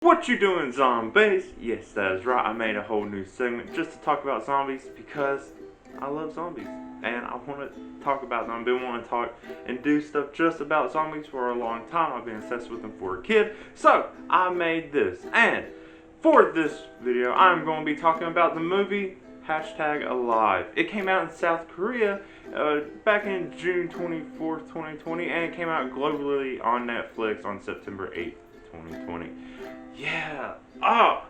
What you doing, zombies? Yes, that is right. I made a whole new segment just to talk about zombies because I love zombies and I want to talk about them. I've been wanting to talk and do stuff just about zombies for a long time. I've been obsessed with them for a kid, so I made this. And for this video, I'm going to be talking about the movie #Alive. It came out in South Korea back in June 24th, 2020, and it came out globally on Netflix on September 8th, 2020. Yeah. Oh,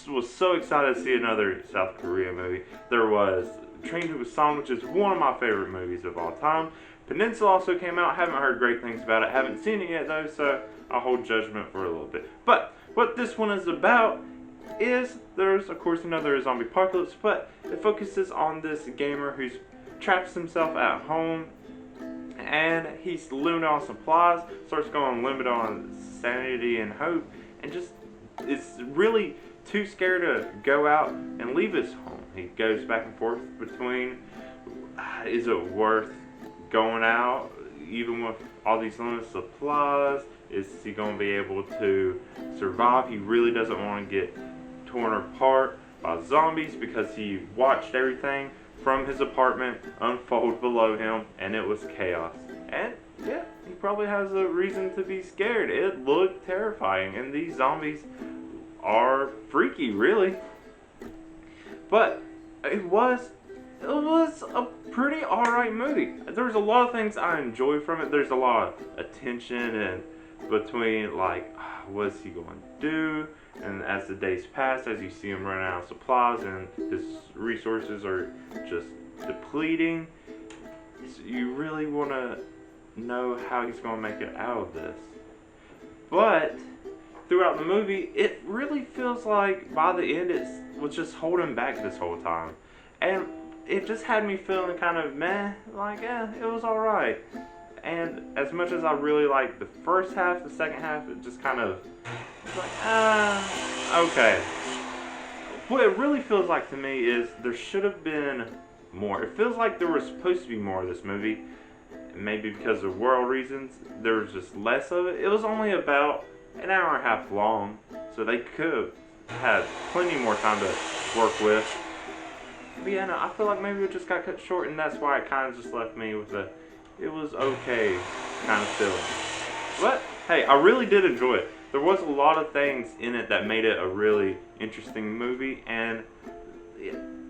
was so excited to see another South Korea movie. There was Train to Busan, which is one of my favorite movies of all time. Peninsula also came out. Haven't heard great things about it. Haven't seen it yet though, so I'll hold judgment for a little bit. But what this one is about is there's of course another zombie apocalypse, but it focuses on this gamer who's traps himself at home and he's limited on supplies, starts going limited on sanity and hope, and just is really too scared to go out and leave his home. He goes back and forth between, is it worth going out even with all these limited supplies? Is he going to be able to survive? He really doesn't want to get torn apart by zombies because he watched everything from his apartment unfold below him and it was chaos. And yeah, he probably has a reason to be scared. It looked terrifying, and these zombies are freaky, really. But it was a pretty alright movie. There's a lot of things I enjoy from it. There's a lot of attention and between like, what's he going to do? And as the days pass, as you see him run out of supplies and his resources are just depleting, you really want to know how he's going to make it out of this. But throughout the movie, it really feels like by the end it was just holding back this whole time. And it just had me feeling kind of meh, like it was alright. And as much as I really liked the first half, the second half, it just kind of like, okay. What it really feels like to me is there should have been more. It feels like there was supposed to be more of this movie. Maybe because of world reasons, there was just less of it. It was only about an hour and a half long, so they could have had plenty more time to work with. But yeah, no, I feel like maybe it just got cut short, and that's why it kind of just left me with a, it was okay kind of feeling. But hey, I really did enjoy it. There was a lot of things in it that made it a really interesting movie, and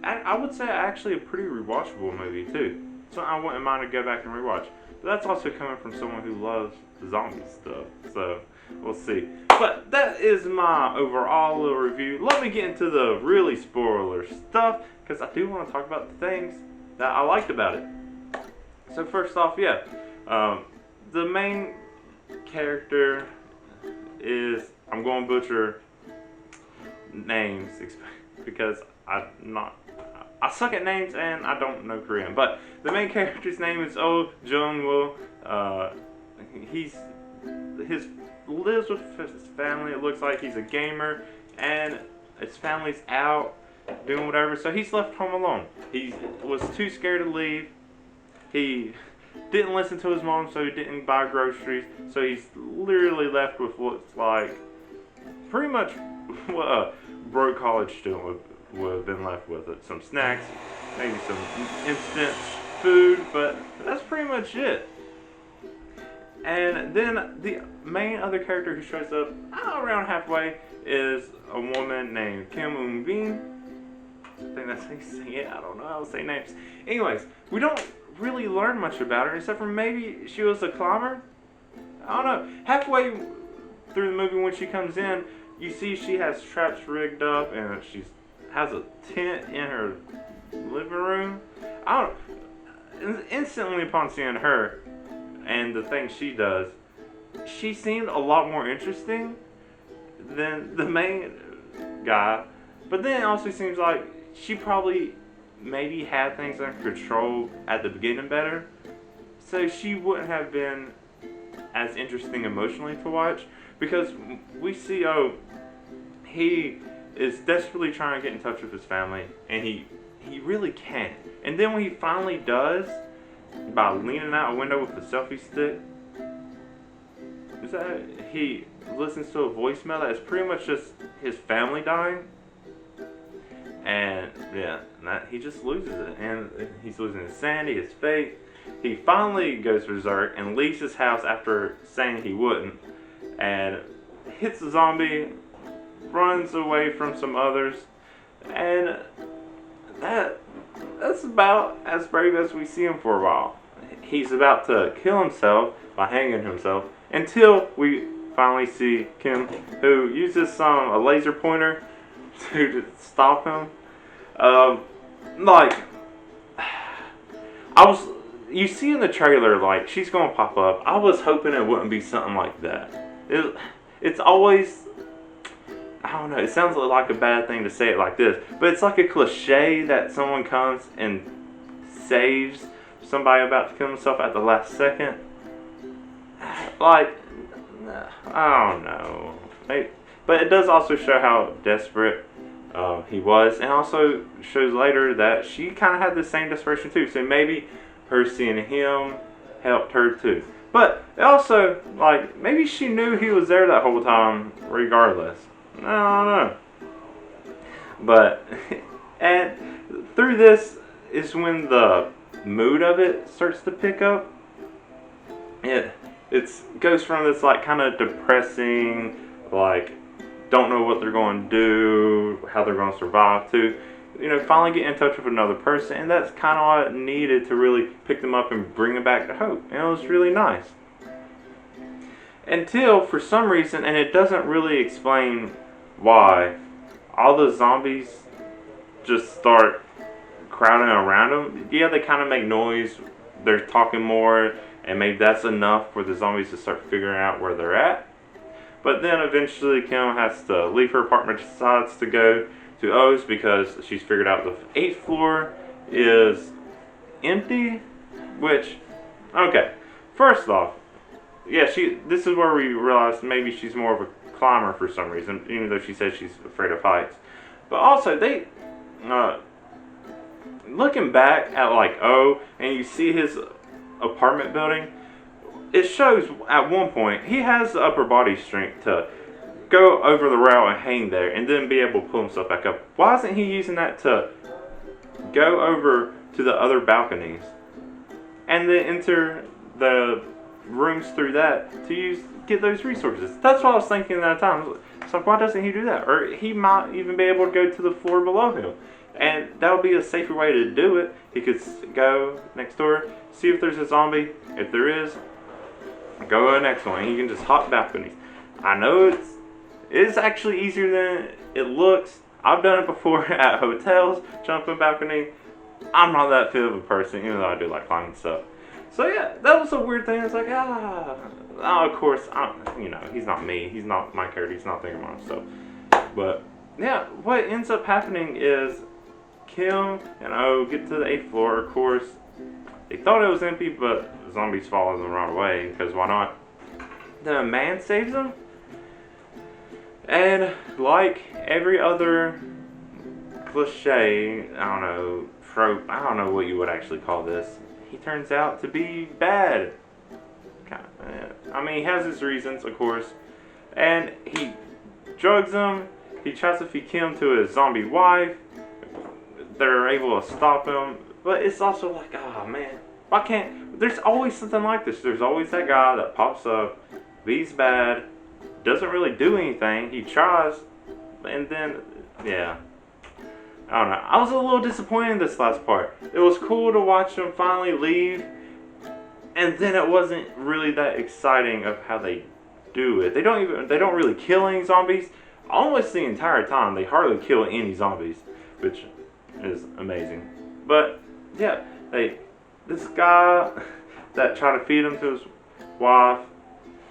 I would say actually a pretty rewatchable movie too. So I wouldn't mind to go back and rewatch. But that's also coming from someone who loves zombie stuff. So we'll see. But that is my overall little review. Let me get into the really spoiler stuff, because I do want to talk about the things that I liked about it. So first off, yeah, the main character is, I'm going to butcher names because I suck at names and I don't know Korean, but the main character's name is Joon-woo. He lives with his family. It looks like he's a gamer, and his family's out doing whatever, so he's left home alone. He was too scared to leave. He didn't listen to his mom, so he didn't buy groceries. So he's literally left with what's like pretty much what a broke college student would have been left with. It some snacks, maybe some instant food, but that's pretty much it. And then the main other character who shows up around halfway is a woman named Yoo-bin. I think that's how you say it. I don't know how to say names. Anyways, we don't really learn much about her except for maybe she was a climber. I don't know. Halfway through the movie when she comes in, you see she has traps rigged up and she has a tent in her living room. I don't know. Instantly upon seeing her and the things she does, she seemed a lot more interesting than the main guy. But then it also seems like she probably maybe had things under control at the beginning better, so she wouldn't have been as interesting emotionally to watch, because we see he is desperately trying to get in touch with his family, and he really can't. And then when he finally does, by leaning out a window with a selfie stick, is that he listens to a voicemail that is pretty much just his family dying. And yeah, he just loses it. And he's losing his sanity, his faith. He finally goes berserk and leaves his house after saying he wouldn't. And hits a zombie, runs away from some others. And that's about as brave as we see him for a while. He's about to kill himself by hanging himself until we finally see Kim, who uses a laser pointer to stop him. You see in the trailer, like, she's gonna pop up. I was hoping it wouldn't be something like that. It's always, I don't know, it sounds like a bad thing to say it like this, but it's like a cliche that someone comes and saves somebody about to kill himself at the last second. Like, I don't know. But it does also show how desperate he was, and also shows later that she kind of had the same desperation too. So maybe her seeing him helped her too. But it also, like, maybe she knew he was there that whole time regardless. I don't know. But, and through this is when the mood of it starts to pick up. It goes from this, like, kind of depressing, like, don't know what they're going to do, how they're going to survive, to, you know, finally get in touch with another person. And that's kind of what needed to really pick them up and bring them back to hope. And it was really nice. Until, for some reason, and it doesn't really explain why, all the zombies just start crowding around them. Yeah, they kind of make noise, they're talking more, and maybe that's enough for the zombies to start figuring out where they're at. But then eventually Kim has to leave her apartment, decides to go to O's because she's figured out the 8th floor is empty. Which, okay, first off, yeah, this is where we realize maybe she's more of a climber for some reason, even though she says she's afraid of heights. But also, they, looking back at, like, O, and you see his apartment building, it shows at one point he has the upper body strength to go over the rail and hang there and then be able to pull himself back up. Why isn't he using that to go over to the other balconies and then enter the rooms through that to get those resources? That's what I was thinking at that time. It's like, why doesn't he do that? Or he might even be able to go to the floor below him. And that would be a safer way to do it. He could go next door, see if there's a zombie. If there is, go to the next one. He can just hop balconies. I know it's actually easier than it looks. I've done it before at hotels, jumping balcony. I'm not that fit of a person, even though I do like climbing stuff. So yeah, that was a weird thing. It's like, of course, he's not me. He's not my character. He's not thinking about himself. But yeah, what ends up happening is Kim and O get to the 8th floor. Of course, they thought it was empty, but zombies follow them right away, because why not? The man saves them, and like every other cliche, I don't know, trope, I don't know what you would actually call this, he turns out to be bad. I mean, he has his reasons, of course, and he drugs them. He tries to feed Kim to his zombie wife. They're able to stop him, but it's also like, oh man, why can't, there's always something like this. There's always that guy that pops up, he's bad, doesn't really do anything, he tries, and then, yeah, I don't know. I was a little disappointed in this last part. It was cool to watch them finally leave, and then it wasn't really that exciting of how they do it. They don't really kill any zombies. Almost the entire time, they hardly kill any zombies, which is amazing. But yeah, this guy that tried to feed him to his wife,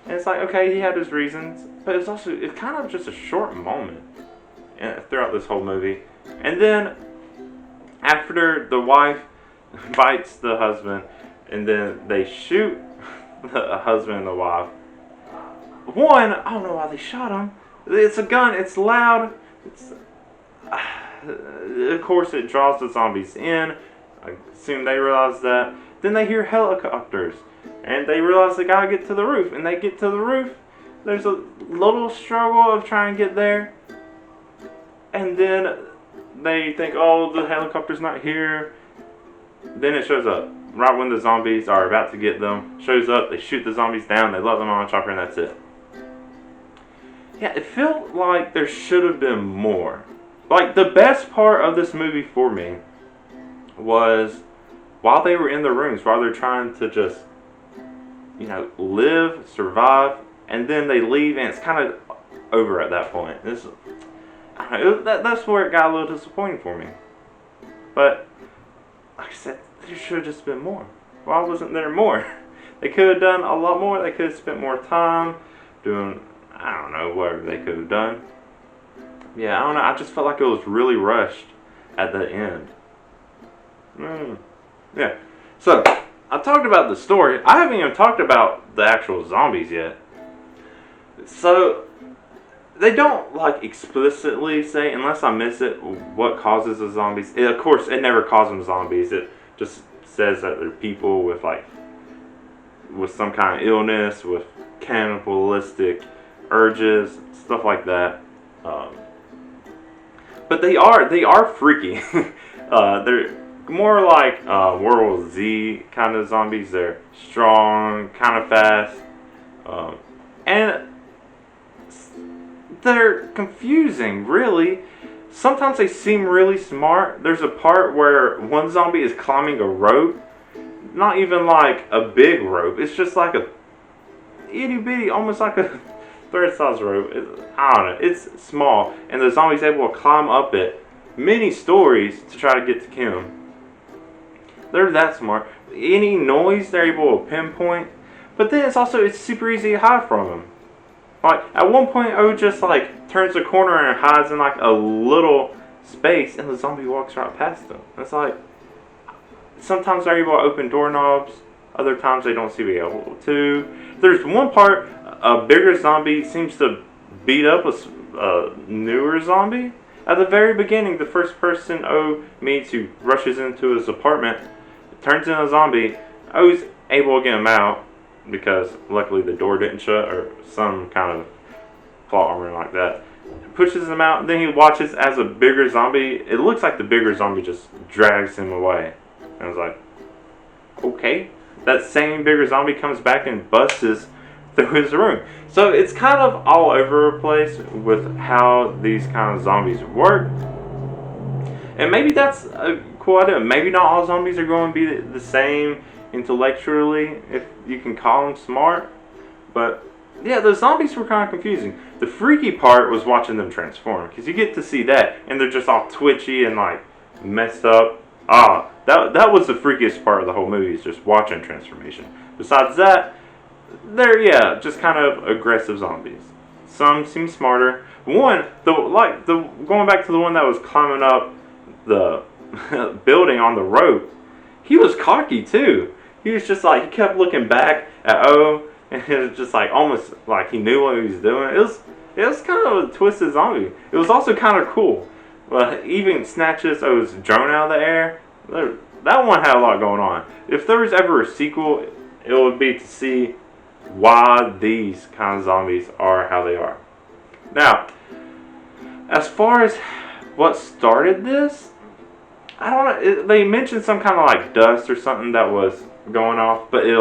and it's like, okay, he had his reasons, but it's kind of just a short moment throughout this whole movie. And then after the wife bites the husband, and then they shoot the husband and the wife. One, I don't know why they shot him. It's a gun, it's loud, of course it draws the zombies in. I assume they realize that. Then they hear helicopters, and they realize they gotta get to the roof, and they get to the roof. There's a little struggle of trying to get there. And then they think, oh, the helicopter's not here. Then it shows up. Right when the zombies are about to get them, shows up, they shoot the zombies down, they let them on a chopper, and that's it. Yeah, it felt like there should have been more. Like, the best part of this movie for me was while they were in the rooms, while they're trying to just, live, survive, and then they leave, and it's kind of over at that point. That's where it got a little disappointing for me. But, like I said, there should have just been more. Why wasn't there more? They could have done a lot more. They could have spent more time doing, I don't know, whatever they could have done. Yeah, I don't know. I just felt like it was really rushed at the end. Yeah. So, I talked about the story. I haven't even talked about the actual zombies yet. So, they don't explicitly say, unless I miss it, what causes the zombies. Of course, it never calls them zombies. It just says that they're people with some kind of illness, with cannibalistic urges, stuff like that. But they are freaky. They're more like World War Z kind of zombies. They're strong, kind of fast, and they're confusing, really. Sometimes they seem really smart. There's a part where one zombie is climbing a rope. Not even like a big rope. It's just like a itty bitty, almost like a thread size rope. I don't know. It's small. And the zombie's able to climb up it many stories to try to get to Kim. They're that smart. Any noise they're able to pinpoint. But then it's super easy to hide from them. Like, at one point, O just, turns the corner and hides in, a little space, and the zombie walks right past them. It's sometimes they're able to open doorknobs, other times they don't seem to be able to. There's one part, a bigger zombie seems to beat up a newer zombie. At the very beginning, the first person O meets who rushes into his apartment, turns into a zombie. O's able to get him out, because luckily the door didn't shut or some kind of plot armor like that. Pushes him out, and then he watches as a bigger zombie. It looks like the bigger zombie just drags him away. And I was like, okay. That same bigger zombie comes back and busts through his room. So it's kind of all over the place with how these kind of zombies work. And maybe that's a cool idea. Maybe not all zombies are going to be the same intellectually, if you can call them smart. But yeah, the zombies were kind of confusing. The freaky part was watching them transform, because you get to see that, and they're just all twitchy and messed up. That was the freakiest part of the whole movie, is just watching transformation. Besides that, they're just kind of aggressive zombies. Some seem smarter. One, going back to the one that was climbing up the building on the rope, he was cocky too. He was just he kept looking back at O, and it was just almost like he knew what he was doing. It was kind of a twisted zombie. It was also kind of cool. But even snatches O's drone out of the air. That one had a lot going on. If there was ever a sequel, it would be to see why these kind of zombies are how they are. Now, as far as what started this, I don't know. They mentioned some kind of dust or something that was going off, but it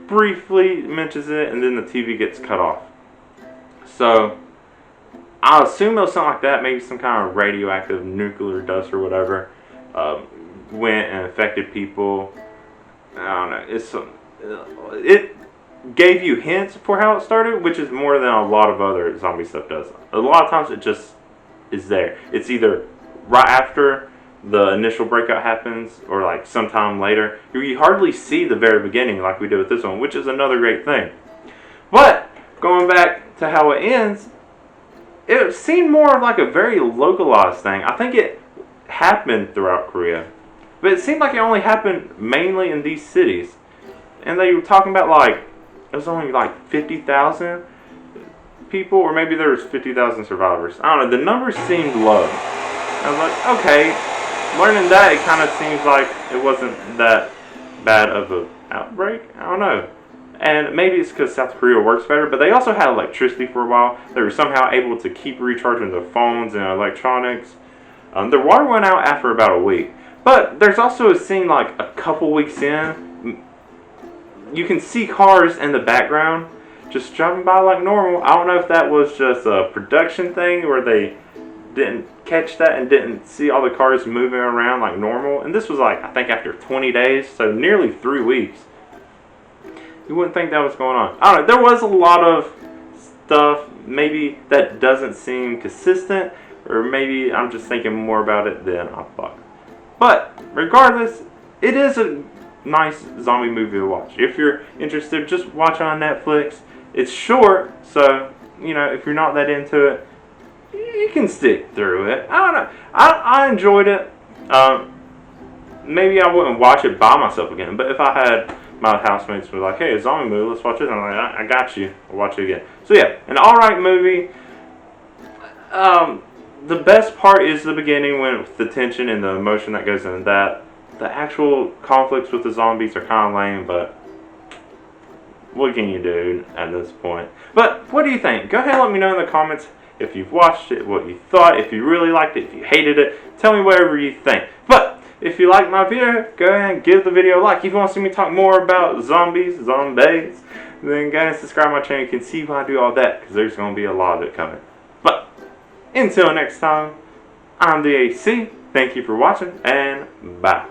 briefly mentions it, and then the TV gets cut off. So I assume it was something like that, maybe some kind of radioactive nuclear dust or whatever, went and affected people. I don't know. It gave you hints for how it started, which is more than a lot of other zombie stuff does. A lot of times it just is there. It's either right after the initial breakout happens, or sometime later. You hardly see the very beginning like we did with this one, which is another great thing. But going back to how it ends, it seemed more of a very localized thing. I think it happened throughout Korea, but it seemed like it only happened mainly in these cities. And they were talking about it was only 50,000 people, or maybe there was 50,000 survivors. I don't know. The numbers seemed low. I was like, okay. Learning that, it kind of seems like it wasn't that bad of an outbreak. I don't know. And maybe it's because South Korea works better, but they also had electricity for a while. They were somehow able to keep recharging their phones and electronics. Their water went out after about a week. But there's also a scene like a couple weeks in. You can see cars in the background just driving by like normal. I don't know if that was just a production thing where they didn't catch that and didn't see all the cars moving around like normal. And this was like, I think after 20 days, so nearly 3 weeks. You wouldn't think that was going on. I don't know, there was a lot of stuff maybe that doesn't seem consistent, or maybe I'm just thinking more about it than I thought. But regardless, it is a nice zombie movie to watch. If you're interested, just watch it on Netflix. It's short, so you know, if you're not that into it, you can stick through it. I don't know. I enjoyed it. Maybe I wouldn't watch it by myself again, but if I had my housemates were like, hey, a zombie movie, let's watch it. I'm like, I got you. I'll watch it again. So yeah, an alright movie. The best part is the beginning, when with the tension and the emotion that goes into that. The actual conflicts with the zombies are kind of lame, but what can you do at this point? But what do you think? Go ahead and let me know in the comments if you've watched it, what you thought, if you really liked it, if you hated it. Tell me whatever you think. But if you like my video, go ahead and give the video a like. If you want to see me talk more about zombies, then go ahead and subscribe to my channel. You can see why I do all that, because there's going to be a lot of it coming. But until next time, I'm the AC. Thank you for watching, and bye.